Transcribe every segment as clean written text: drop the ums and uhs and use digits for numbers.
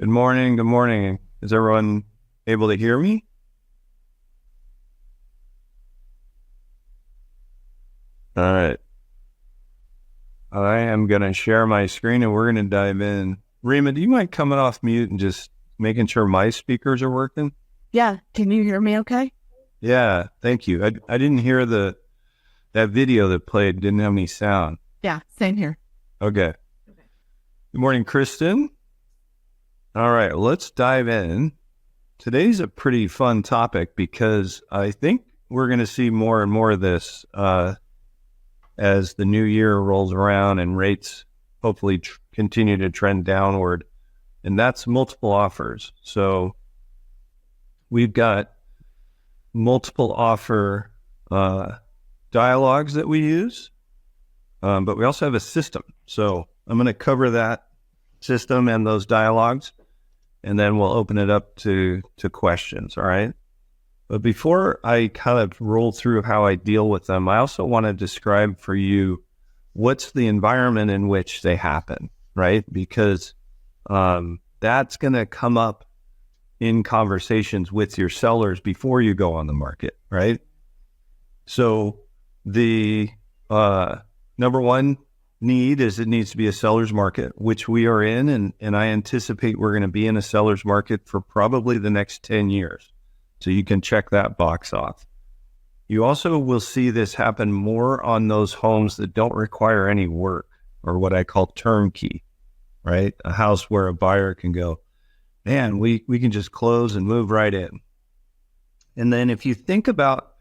Good morning. Good morning. Is everyone able to hear me? All right. I am going to share my screen and we're going to dive in. Rima, do you mind coming off mute and just making sure my speakers are working? Yeah. Can you hear me okay? Yeah. Thank you. I didn't hear that video that played. Didn't have any sound. Yeah. Same here. Okay. Good morning, Kristen. All right. Let's dive in. Today's a pretty fun topic because I think we're going to see more and more of this as the new year rolls around and rates hopefully continue to trend downward. And that's multiple offers. So we've got multiple offer dialogues that we use, but we also have a system. So I'm going to cover that system and those dialogues, and then we'll open it up to questions, all right? But before I kind of roll through how I deal with them, I also want to describe for you what's the environment in which they happen, right? Because that's going to come up in conversations with your sellers before you go on the market, right? So the number one need is it needs to be a seller's market, which we are in, and I anticipate we're going to be in a seller's market for probably the next 10 years. So you can check that box off. You also will see this happen more on those homes that don't require any work, or what I call turnkey, right? A house where a buyer can go, man, we can just close and move right in. And then if you think about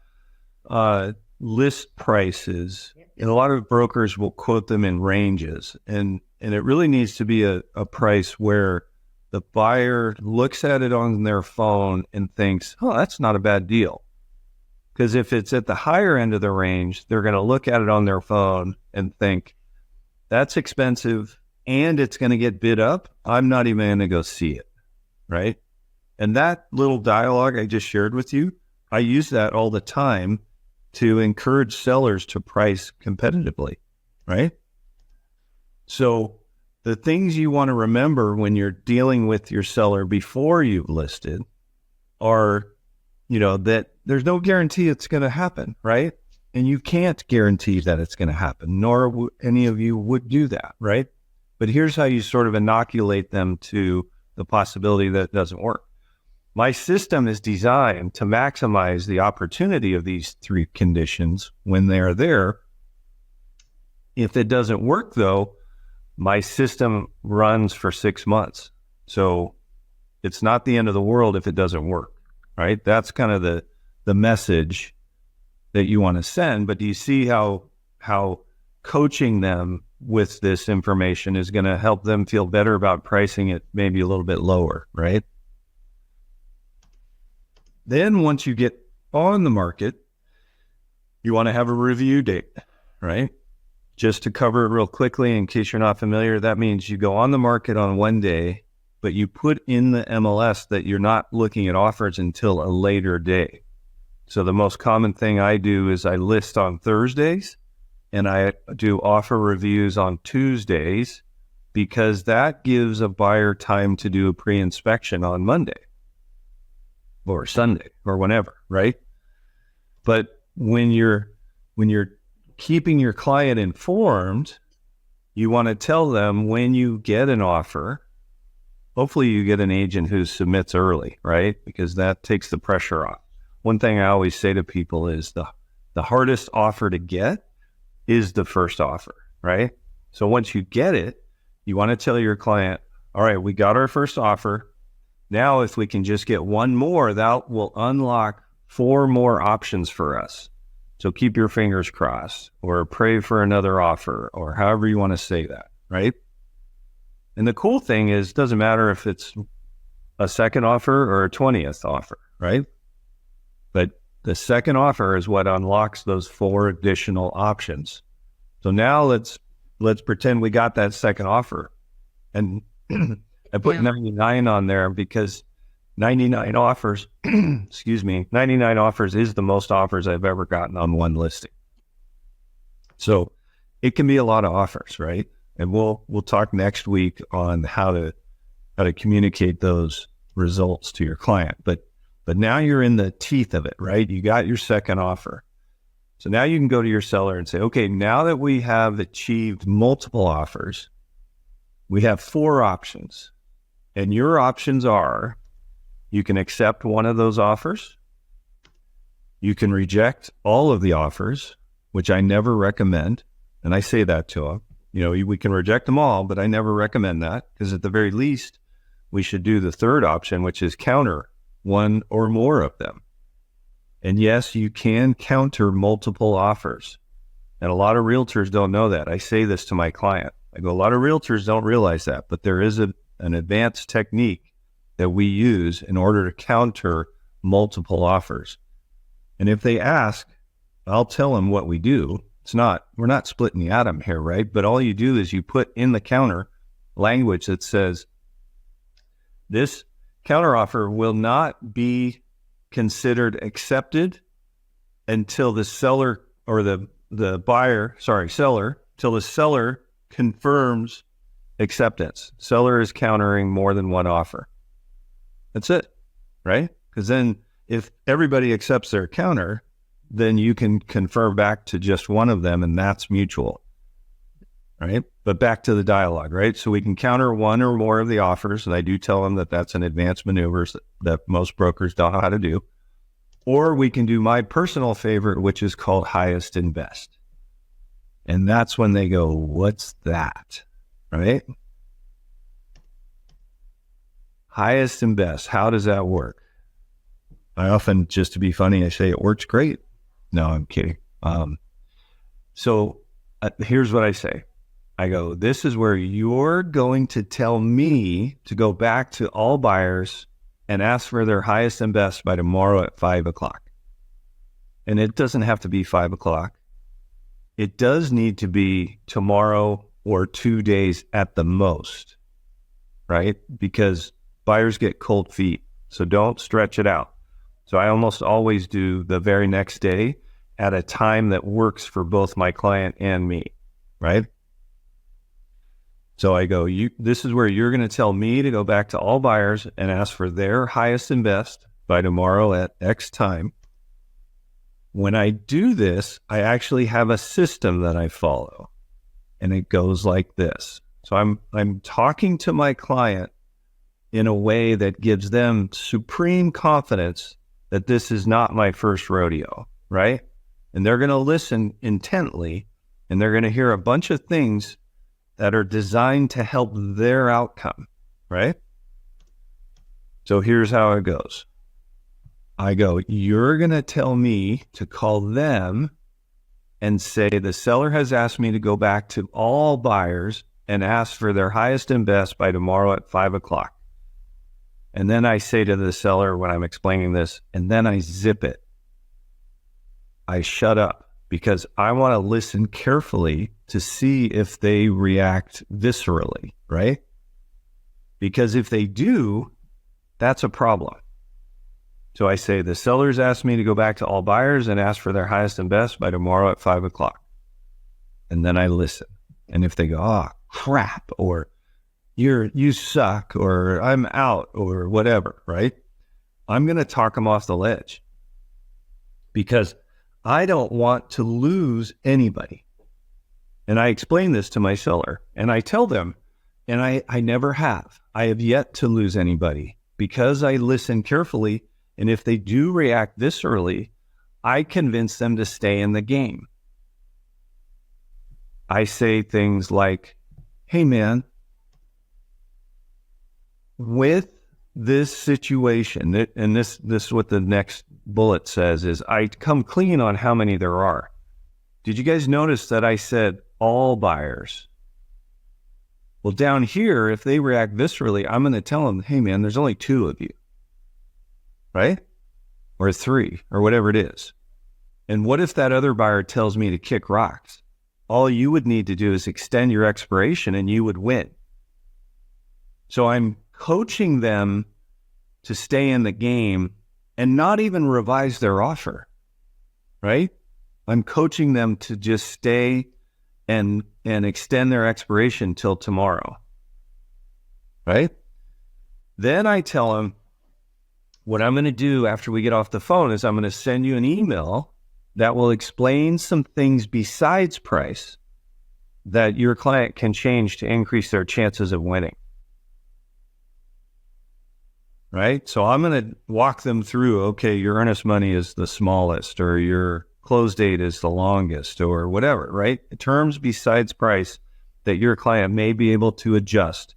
list prices, and a lot of brokers will quote them in ranges, and it really needs to be a price where the buyer looks at it on their phone and thinks, oh, that's not a bad deal. Because if it's at the higher end of the range, they're going to look at it on their phone and think, that's expensive and it's going to get bid up. I'm not even going to go see it, right? And that little dialogue I just shared with you, I use that all the time to encourage sellers to price competitively, right? So the things you want to remember when you're dealing with your seller before you've listed are, that there's no guarantee it's going to happen, right? And you can't guarantee that it's going to happen, nor any of you would do that, right? But here's how you sort of inoculate them to the possibility that it doesn't work. My system is designed to maximize the opportunity of these three conditions when they're there. If it doesn't work, though, my system runs for 6 months. So it's not the end of the world if it doesn't work, right? That's kind of the message that you want to send. But do you see how coaching them with this information is going to help them feel better about pricing it maybe a little bit lower, right? Then once you get on the market, you want to have a review date, right? Just to cover it real quickly, in case you're not familiar, that means you go on the market on one day, but you put in the MLS that you're not looking at offers until a later day. So the most common thing I do is I list on Thursdays and I do offer reviews on Tuesdays, because that gives a buyer time to do a pre-inspection on Monday or Sunday or whenever, right? But when you're keeping your client informed, you want to tell them when you get an offer, hopefully you get an agent who submits early, right? Because that takes the pressure off. One thing I always say to people is the hardest offer to get is the first offer, right? So once you get it, you want to tell your client, all right, we got our first offer. Now, if we can just get one more, that will unlock 4 more options for us. So keep your fingers crossed, or pray for another offer, or however you want to say that, right? And the cool thing is, it doesn't matter if it's a second offer or a 20th offer, right? But the second offer is what unlocks those 4 additional options. So now let's pretend we got that second offer. And I put 99 on there because 99 offers, 99 offers is the most offers I've ever gotten on one listing. So it can be a lot of offers, right? And we'll talk next week on how how to communicate those results to your client. But now you're in the teeth of it, right? You got your second offer. So now you can go to your seller and say, okay, now that we have achieved multiple offers, we have 4 options. And your options are, you can accept one of those offers. You can reject all of the offers, which I never recommend. And I say that to them. We can reject them all, but I never recommend that, because at the very least, we should do the third option, which is counter one or more of them. And yes, you can counter multiple offers. And a lot of realtors don't know that. I say this to my client. I go, a lot of realtors don't realize that, but there is an advanced technique that we use in order to counter multiple offers. And if they ask, I'll tell them what we do. We're not splitting the atom here, right? But all you do is you put in the counter language that says, this counteroffer will not be considered accepted until the seller or seller, till the seller confirms acceptance. Seller is countering more than one offer. That's it, right? Because then if everybody accepts their counter, then you can confirm back to just one of them, and that's mutual, right? But back to the dialogue, right? So we can counter one or more of the offers, and I do tell them that that's an advanced maneuver that most brokers don't know how to do. Or we can do my personal favorite, which is called highest and best. And that's when they go, what's that, right? Highest and best, how does that work? I often, just to be funny, I say it works great. No, I'm kidding. So here's what I say. I go, this is where you're going to tell me to go back to all buyers and ask for their highest and best by tomorrow at 5:00. And it doesn't have to be 5:00. It does need to be tomorrow or 2 days at the most, right? Because buyers get cold feet. So don't stretch it out. So I almost always do the very next day at a time that works for both my client and me, right? So I go, this is where you're going to tell me to go back to all buyers and ask for their highest and best by tomorrow at X time. When I do this, I actually have a system that I follow, and it goes like this. So I'm talking to my client in a way that gives them supreme confidence that this is not my first rodeo, right? And they're going to listen intently, and they're going to hear a bunch of things that are designed to help their outcome, right? So here's how it goes. I go, you're going to tell me to call them and say, the seller has asked me to go back to all buyers and ask for their highest and best by tomorrow at 5:00. And then I say to the seller when I'm explaining this, and then I zip it. I shut up, because I want to listen carefully to see if they react viscerally, right? Because if they do, that's a problem. So I say, the sellers asked me to go back to all buyers and ask for their highest and best by tomorrow at 5:00. And then I listen. And if they go, oh, crap, or you suck, or I'm out, or whatever, right? I'm going to talk them off the ledge, because I don't want to lose anybody. And I explain this to my seller, and I tell them, and I never have. I have yet to lose anybody, because I listen carefully, and if they do react this early, I convince them to stay in the game. I say things like, hey man, with this situation, and this is what the next bullet says, is I come clean on how many there are. Did you guys notice that I said all buyers? Well, down here, if they react viscerally, I'm going to tell them, hey man, there's only 2 of you, right? Or 3, or whatever it is. And what if that other buyer tells me to kick rocks? All you would need to do is extend your expiration and you would win. So I'm coaching them to stay in the game and not even revise their offer, right? I'm coaching them to just stay and extend their expiration till tomorrow, right? Then I tell them, what I'm going to do after we get off the phone is I'm going to send you an email that will explain some things besides price that your client can change to increase their chances of winning. Right? So I'm going to walk them through, okay, your earnest money is the smallest, or your close date is the longest, or whatever, right? Terms besides price that your client may be able to adjust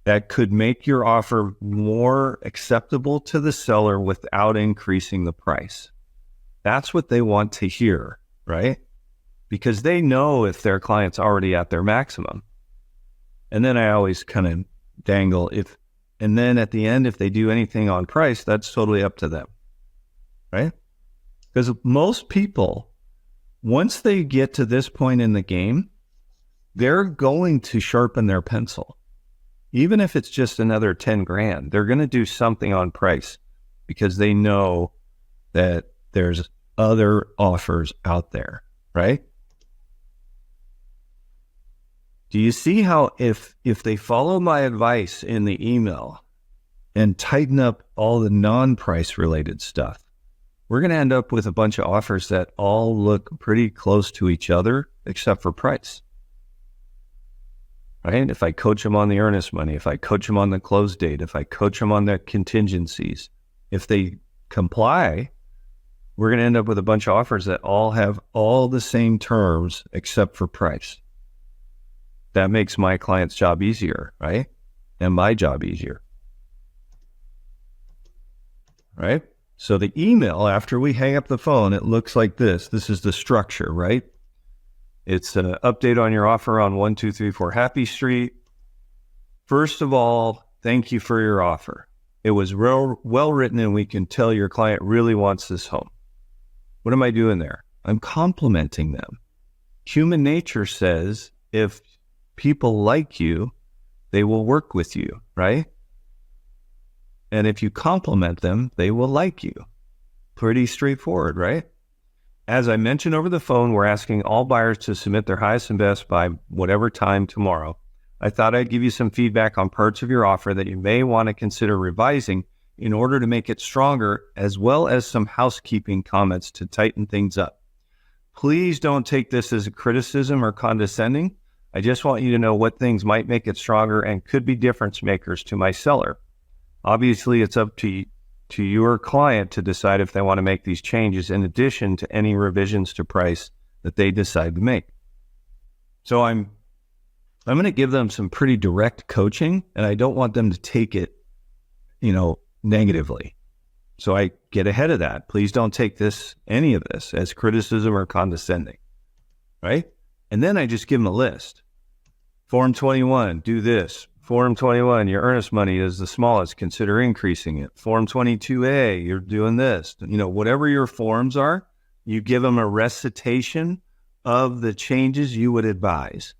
that could make your offer more acceptable to the seller without increasing the price. That's what they want to hear, right? Because they know if their client's already at their maximum. And then I always kind of dangle and then at the end, if they do anything on price, that's totally up to them, right? Because most people, once they get to this point in the game, they're going to sharpen their pencil. Even if it's just another 10 grand, they're going to do something on price because they know that there's other offers out there, right? Do you see how if they follow my advice in the email and tighten up all the non-price related stuff, we're going to end up with a bunch of offers that all look pretty close to each other except for price. Right? If I coach them on the earnest money, if I coach them on the close date, if I coach them on the contingencies, if they comply, we're going to end up with a bunch of offers that all have all the same terms except for price. That makes my client's job easier, right? And my job easier. Right? So the email, after we hang up the phone, it looks like this. This is the structure, right? It's an update on your offer on 1234 Happy Street. First of all, thank you for your offer. It was well written, and we can tell your client really wants this home. What am I doing there? I'm complimenting them. Human nature says if people like you, they will work with you, right? And if you compliment them, they will like you. Pretty straightforward, right? As I mentioned over the phone, we're asking all buyers to submit their highest and best by whatever time tomorrow. I thought I'd give you some feedback on parts of your offer that you may want to consider revising in order to make it stronger, as well as some housekeeping comments to tighten things up. Please don't take this as a criticism or condescending. I just want you to know what things might make it stronger and could be difference makers to my seller. Obviously, it's up to your client to decide if they want to make these changes in addition to any revisions to price that they decide to make. So I'm going to give them some pretty direct coaching, and I don't want them to take it, negatively. So I get ahead of that. Please don't take any of this as criticism or condescending, right? And then I just give them a list. Form 21, do this. Form 21, your earnest money is the smallest. Consider increasing it. Form 22A, you're doing this. Whatever your forms are, you give them a recitation of the changes you would advise.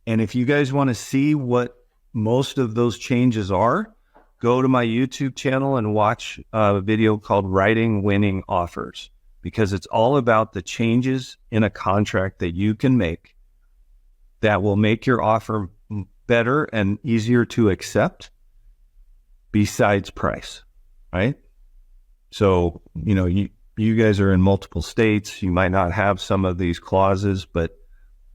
And if you guys want to see what most of those changes are, go to my YouTube channel and watch a video called Writing Winning Offers, because it's all about the changes in a contract that you can make that will make your offer better and easier to accept besides price, right? So, you guys are in multiple states. You might not have some of these clauses, but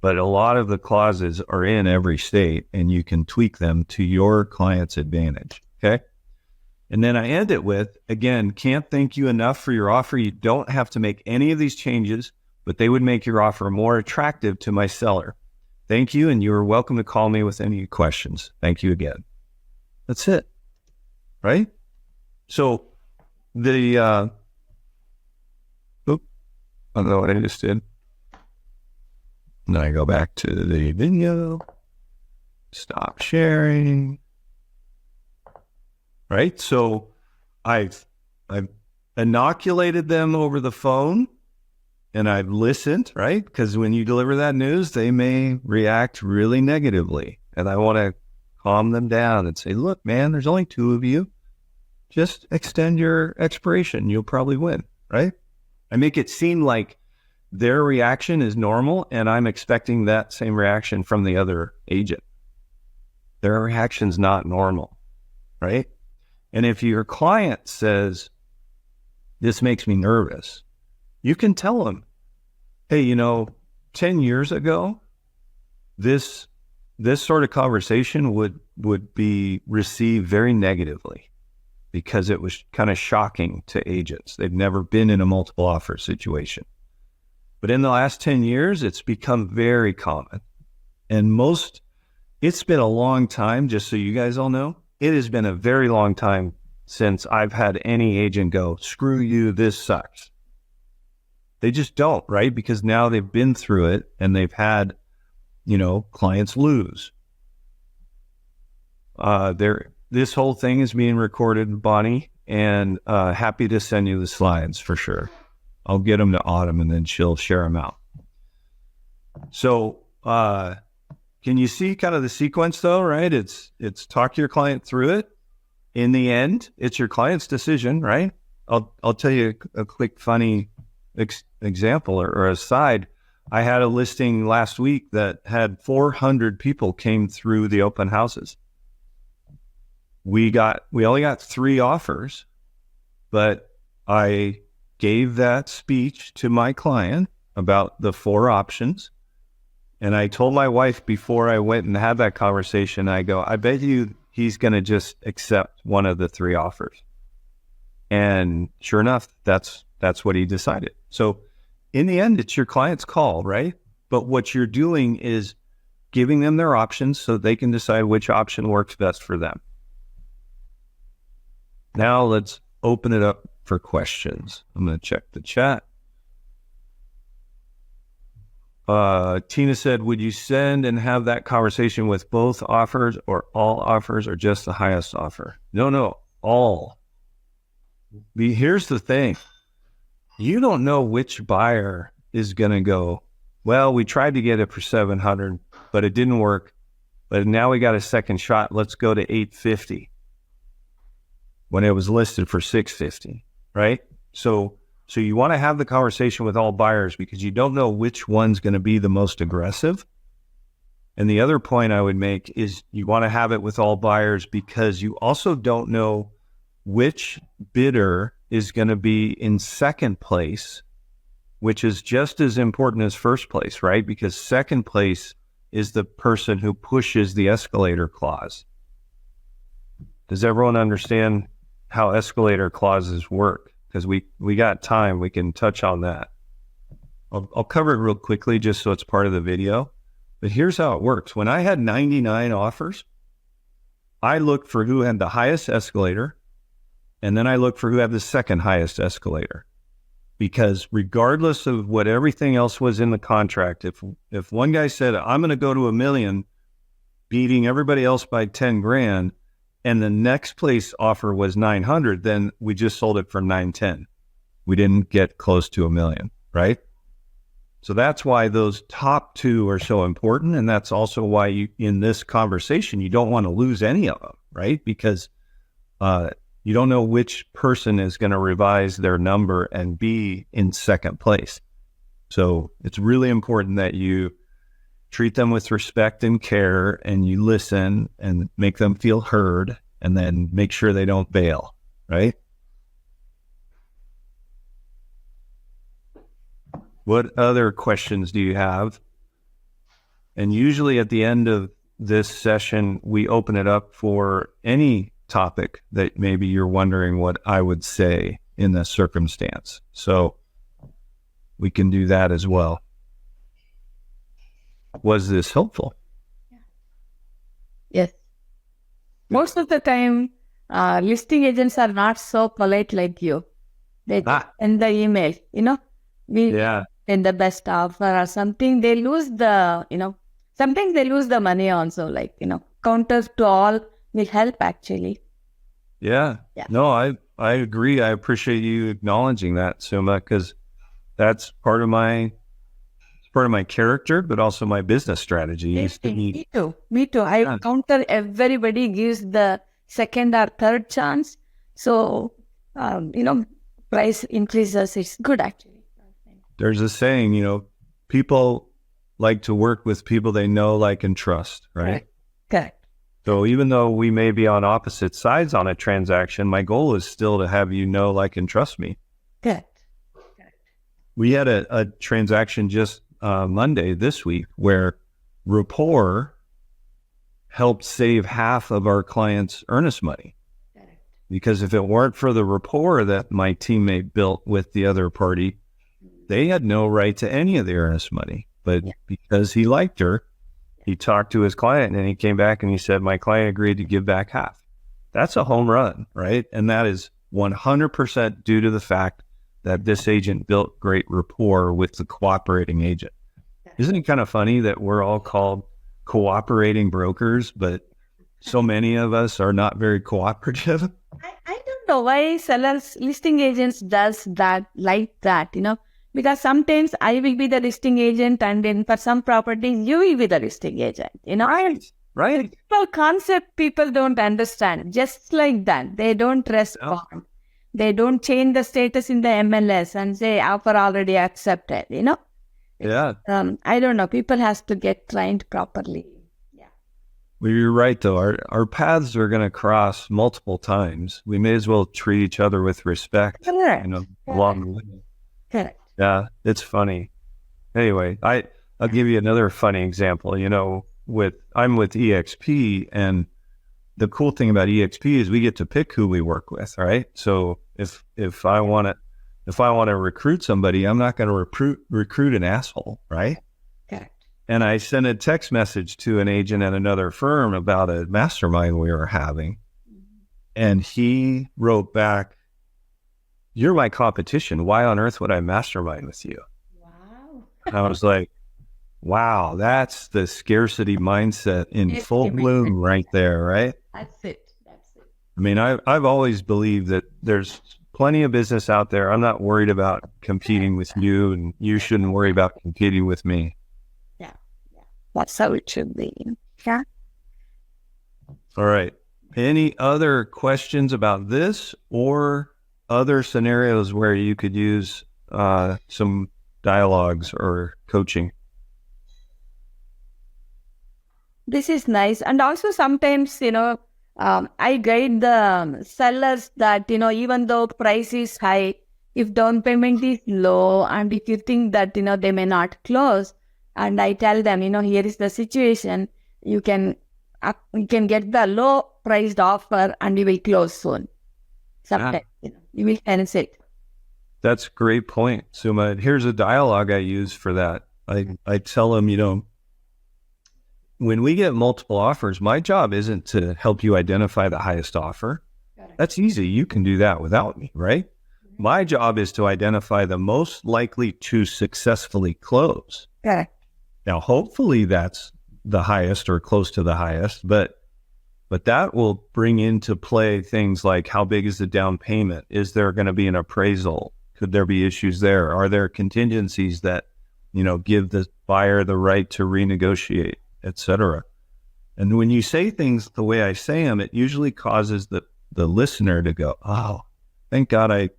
a lot of the clauses are in every state, and you can tweak them to your client's advantage, okay? And then I end it with, again, can't thank you enough for your offer. You don't have to make any of these changes, but they would make your offer more attractive to my seller. Thank you, and you are welcome to call me with any questions. Thank you again. That's it, right? So I don't know what I just did. And then I go back to the video, stop sharing, right? So I've inoculated them over the phone, and I've listened, right? Because when you deliver that news, they may react really negatively. And I want to calm them down and say, look, man, there's only two of you. Just extend your expiration. You'll probably win, right? I make it seem like their reaction is normal, and I'm expecting that same reaction from the other agent. Their reaction's not normal, right? And if your client says, this makes me nervous, you can tell them, hey, 10 years ago, this sort of conversation would be received very negatively because it was kind of shocking to agents. They've never been in a multiple offer situation. But in the last 10 years, it's become very common. And it's been a long time, just so you guys all know, it has been a very long time since I've had any agent go, screw you, this sucks. They just don't, right? Because now they've been through it and they've had, clients lose. This whole thing is being recorded, Bonnie, and happy to send you the slides for sure. I'll get them to Autumn and then she'll share them out. So, can you see kind of the sequence though, right? It's talk your client through it. In the end, it's your client's decision, right? I'll tell you a quick funny example or aside. I had a listing last week that had 400 people came through the open houses. We only got 3 offers, but I gave that speech to my client about the 4 options. And I told my wife before I went and had that conversation, I go, I bet you he's going to just accept one of the 3 offers. And sure enough, that's what he decided. So in the end, it's your client's call, right? But what you're doing is giving them their options so they can decide which option works best for them. Now let's open it up for questions. I'm going to check the chat. Tina said, would you send and have that conversation with both offers or all offers or just the highest offer? No, all. Here's the thing. You don't know which buyer is going to go, well, we tried to get it for 700, but it didn't work. But now we got a second shot. Let's go to 850 when it was listed for 650, right? So you want to have the conversation with all buyers because you don't know which one's going to be the most aggressive. And the other point I would make is you want to have it with all buyers because you also don't know which bidder is going to be in second place, which is just as important as first place, right? Because second place is the person who pushes the escalator clause. Does everyone understand how escalator clauses work? Because we got time, we can touch on that. I'll cover it real quickly just so it's part of the video. But here's how it works. When I had 99 offers, I looked for who had the highest escalator, and then I looked for who had the second highest escalator. Because regardless of what everything else was in the contract, if one guy said, I'm going to go to $1 million, beating everybody else by 10 grand, and the next place offer was 900, then we just sold it for 910. We didn't get close to $1 million, right? So that's why those top 2 are so important. And that's also why in this conversation, you don't want to lose any of them, right? Because you don't know which person is going to revise their number and be in second place. So it's really important that you treat them with respect and care, and you listen and make them feel heard, and then make sure they don't bail, right? What other questions do you have? And usually at the end of this session, we open it up for any topic that maybe you're wondering what I would say in this circumstance. So we can do that as well. Was this helpful? Yes. Most of the time, listing agents are not so polite like you. They send the email, in the best offer or something. They lose the, sometimes they lose the money also, counters to all will help actually. Yeah. No, I agree. I appreciate you acknowledging that, Suma, because that's part of my character, but also my business strategy. Me too. I counter everybody gives the second or third chance. So, price increases. It's good actually. There's a saying, people like to work with people they know, like, and trust, right? Correct. So even though we may be on opposite sides on a transaction, my goal is still to have you know, like, and trust me. Correct. We had a transaction just Monday this week where rapport helped save half of our clients' earnest money. Correct. Because if it weren't for the rapport that my teammate built with the other party, they had no right to any of the earnest money. But because he liked her, he talked to his client and he came back and he said, my client agreed to give back half. That's a home run, right? And that is 100% due to the fact that this agent built great rapport with the cooperating agent. Isn't it kind of funny that we're all called cooperating brokers, but so many of us are not very cooperative? I don't know why sellers, listing agents does that like that, because sometimes I will be the listing agent and then for some properties, you will be the listing agent, Right. Well, concept people don't understand. Just like that, they don't respond. Oh. They don't change the status in the MLS and say offer already accepted, Yeah. I don't know. People has to get trained properly. Yeah. Well, you're right, though. Our paths are going to cross multiple times. We may as well treat each other with respect. Correct. Along the way. Correct. Yeah, it's funny. Anyway, I'll give you another funny example. I'm with EXP, and the cool thing about EXP is we get to pick who we work with, right? So if I want to recruit somebody, I'm not going to recruit an asshole, right? Correct. And I sent a text message to an agent at another firm about a mastermind we were having, and he wrote back, "You're my competition. Why on earth would I mastermind with you?" Wow. And I was like, wow, that's the scarcity mindset in full bloom right there, right? That's it. I mean, I've always believed that there's plenty of business out there. I'm not worried about competing with you, and you shouldn't worry about competing with me. Yeah. That's how it should be. Yeah. All right. Any other questions about this or other scenarios where you could use some dialogues or coaching? This is nice. And also sometimes, I guide the sellers that, even though price is high, if down payment is low and if you think that, they may not close, and I tell them, here is the situation, you can get the low priced offer and you will close soon. Sometimes, you will sense it. That's a great point, Suma. Here's a dialogue I use for that. I tell them, when we get multiple offers, my job isn't to help you identify the highest offer. That's easy. You can do that without me, right? Mm-hmm. My job is to identify the most likely to successfully close. Correct. Now, hopefully that's the highest or close to the highest, but that will bring into play things like how big is the down payment? Is there going to be an appraisal? Could there be issues there? Are there contingencies that, give the buyer the right to renegotiate, etc.? And when you say things the way I say them, it usually causes the listener to go, oh, thank God I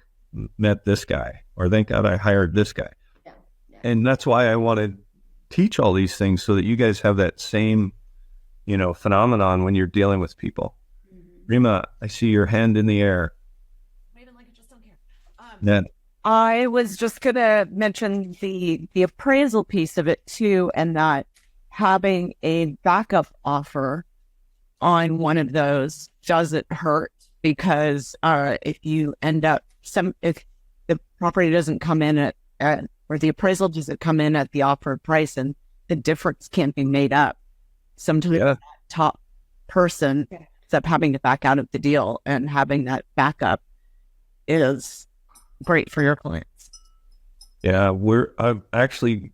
met this guy, or thank God I hired this guy. Yeah. And that's why I want to teach all these things so that you guys have that same, phenomenon when you're dealing with people. Mm-hmm. Rima, I see your hand in the air. Wait, I just don't care. Ned. I was just going to mention the appraisal piece of it too, and that having a backup offer on one of those doesn't hurt, because if you end up if the property doesn't come in at or the appraisal doesn't come in at the offered price and the difference can't be made up, sometimes that top person ends up having to back out of the deal, and having that backup is great for your clients. Yeah, I'm actually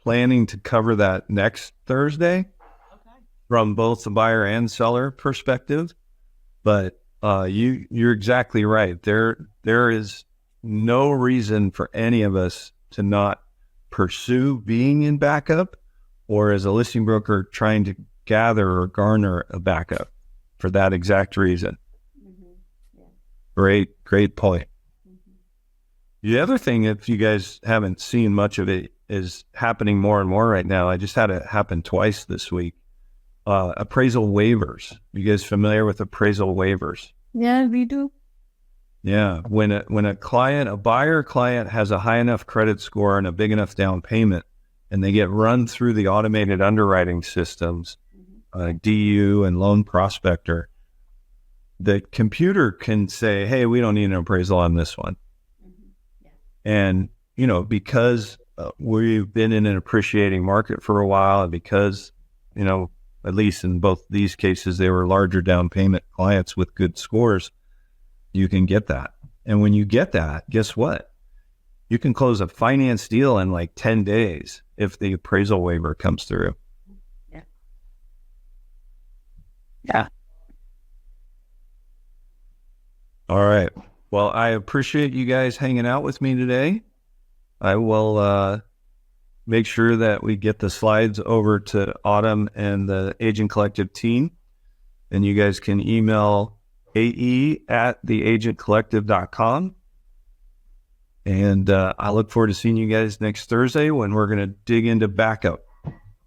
planning to cover that next Thursday from both the buyer and seller perspective. But you're exactly right. There is no reason for any of us to not pursue being in backup, or as a listing broker trying to gather or garner a backup for that exact reason. Mm-hmm. Yeah. Great point. Mm-hmm. The other thing, if you guys haven't seen much of it, is happening more and more right now. I just had it happen twice this week. appraisal waivers. You guys familiar with appraisal waivers? Yeah, we do. Yeah. When a buyer client has a high enough credit score and a big enough down payment, and they get run through the automated underwriting systems, DU and Loan Prospector, the computer can say, hey, we don't need an appraisal on this one. Yeah. And, because we've been in an appreciating market for a while, and because, at least in both these cases, they were larger down payment clients with good scores, you can get that. And when you get that, guess what? You can close a finance deal in like 10 days if the appraisal waiver comes through. Yeah. Yeah. All right. Well, I appreciate you guys hanging out with me today. I will make sure that we get the slides over to Autumn and the Agent Collective team. And you guys can email ae@theagentcollective.com. And I look forward to seeing you guys next Thursday when we're going to dig into backup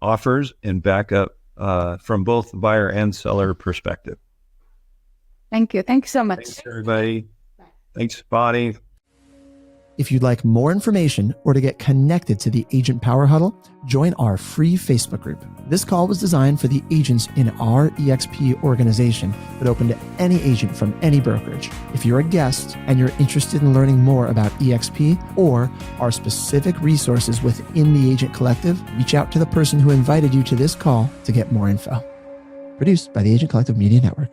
offers and backup from both the buyer and seller perspective. Thank you. Thank you so much. Thanks, everybody. Thanks, Bonnie. If you'd like more information or to get connected to the Agent Power Huddle, join our free Facebook group. This call was designed for the agents in our EXP organization, but open to any agent from any brokerage. If you're a guest and you're interested in learning more about EXP or our specific resources within the Agent Collective, reach out to the person who invited you to this call to get more info. Produced by the Agent Collective Media Network.